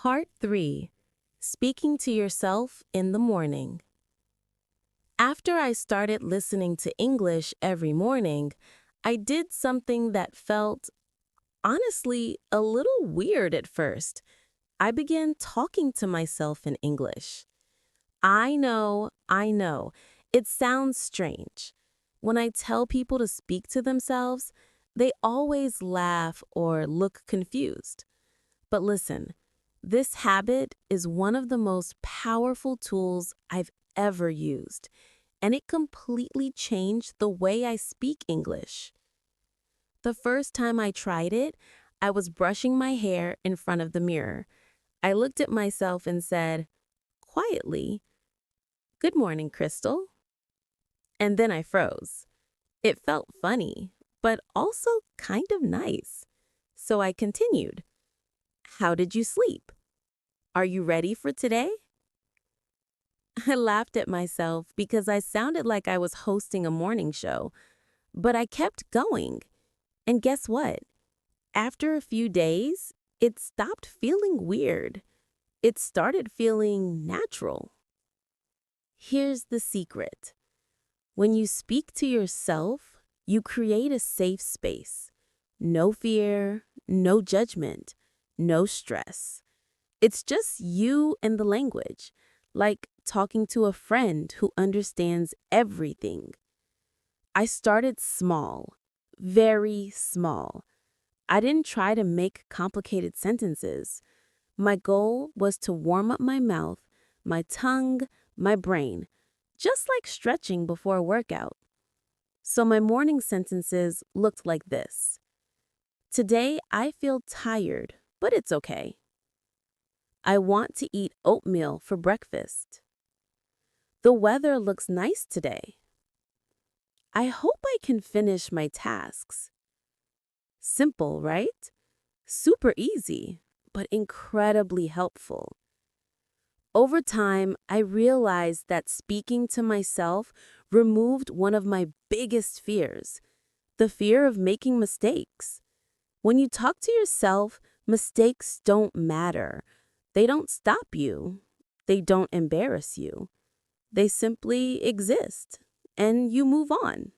Part 3. Speaking to Yourself in the Morning. After I started listening to English every morning, I did something that felt, honestly, a little weird at first. I began talking to myself in English. I know, it sounds strange. When I tell people to speak to themselves, they always laugh or look confused. But listen, this habit is one of the most powerful tools I've ever used, and it completely changed the way I speak English. The first time I tried it, I was brushing my hair in front of the mirror. I looked at myself and said, quietly, "Good morning, Crystal." And then I froze. It felt funny, but also kind of nice. So I continued, "How did you sleep? Are you ready for today?" I laughed at myself because I sounded like I was hosting a morning show, but I kept going. And guess what? After a few days, it stopped feeling weird. It started feeling natural. Here's the secret. When you speak to yourself, you create a safe space. No fear, no judgment, no stress. It's just you and the language, like talking to a friend who understands everything. I started small, very small. I didn't try to make complicated sentences. My goal was to warm up my mouth, my tongue, my brain, just like stretching before a workout. So my morning sentences looked like this. Today I feel tired, but it's okay. I want to eat oatmeal for breakfast. The weather looks nice today. I hope I can finish my tasks. Simple, right? Super easy, but incredibly helpful. Over time, I realized that speaking to myself removed one of my biggest fears, the fear of making mistakes. When you talk to yourself, mistakes don't matter. They don't stop you. They don't embarrass you. They simply exist, and you move on.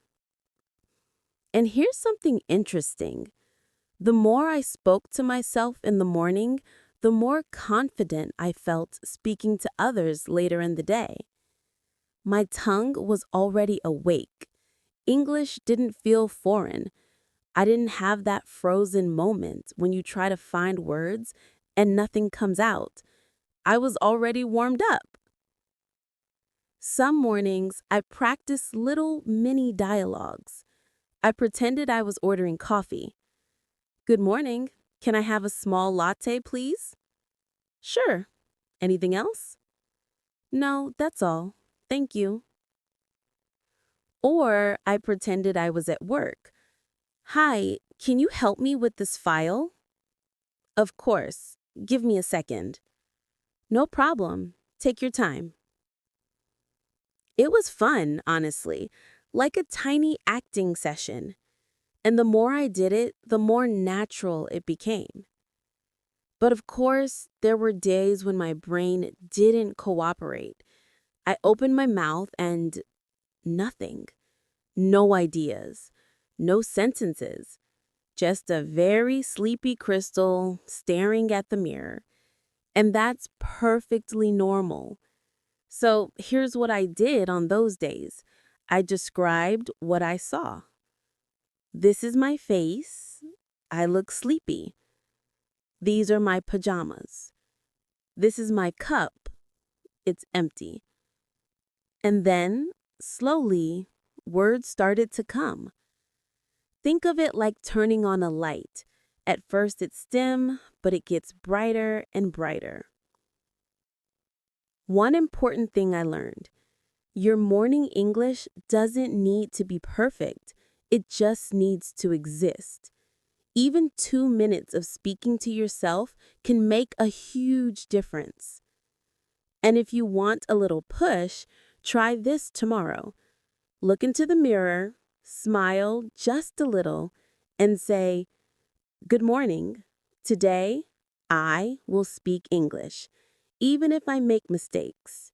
And here's something interesting. The more I spoke to myself in the morning, the more confident I felt speaking to others later in the day. My tongue was already awake. English didn't feel foreign. I didn't have that frozen moment when you try to find words and nothing comes out. I was already warmed up. Some mornings, I practiced little mini dialogues. I pretended I was ordering coffee. "Good morning. Can I have a small latte, please?" "Sure. Anything else?" "No, that's all. Thank you." Or I pretended I was at work. "Hi, can you help me with this file?" "Of course. Give me a second." "No problem. Take your time." It was fun, honestly, like a tiny acting session. And the more I did it, the more natural it became. But of course, there were days when my brain didn't cooperate. I opened my mouth and nothing. No ideas. No sentences. Just a very sleepy Crystal staring at the mirror. And that's perfectly normal. So here's what I did on those days. I described what I saw. This is my face. I look sleepy. These are my pajamas. This is my cup. It's empty. And then, slowly, words started to come. Think of it like turning on a light. At first it's dim, but it gets brighter and brighter. One important thing I learned. Your morning English doesn't need to be perfect. It just needs to exist. Even 2 minutes of speaking to yourself can make a huge difference. And if you want a little push, try this tomorrow. Look into the mirror, smile just a little, and say, "Good morning. Today, I will speak English, even if I make mistakes.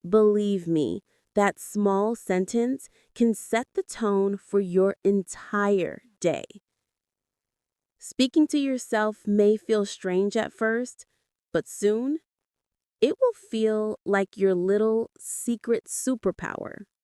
Believe me, that small sentence can set the tone for your entire day. Speaking to yourself may feel strange at first, but soon it will feel like your little secret superpower.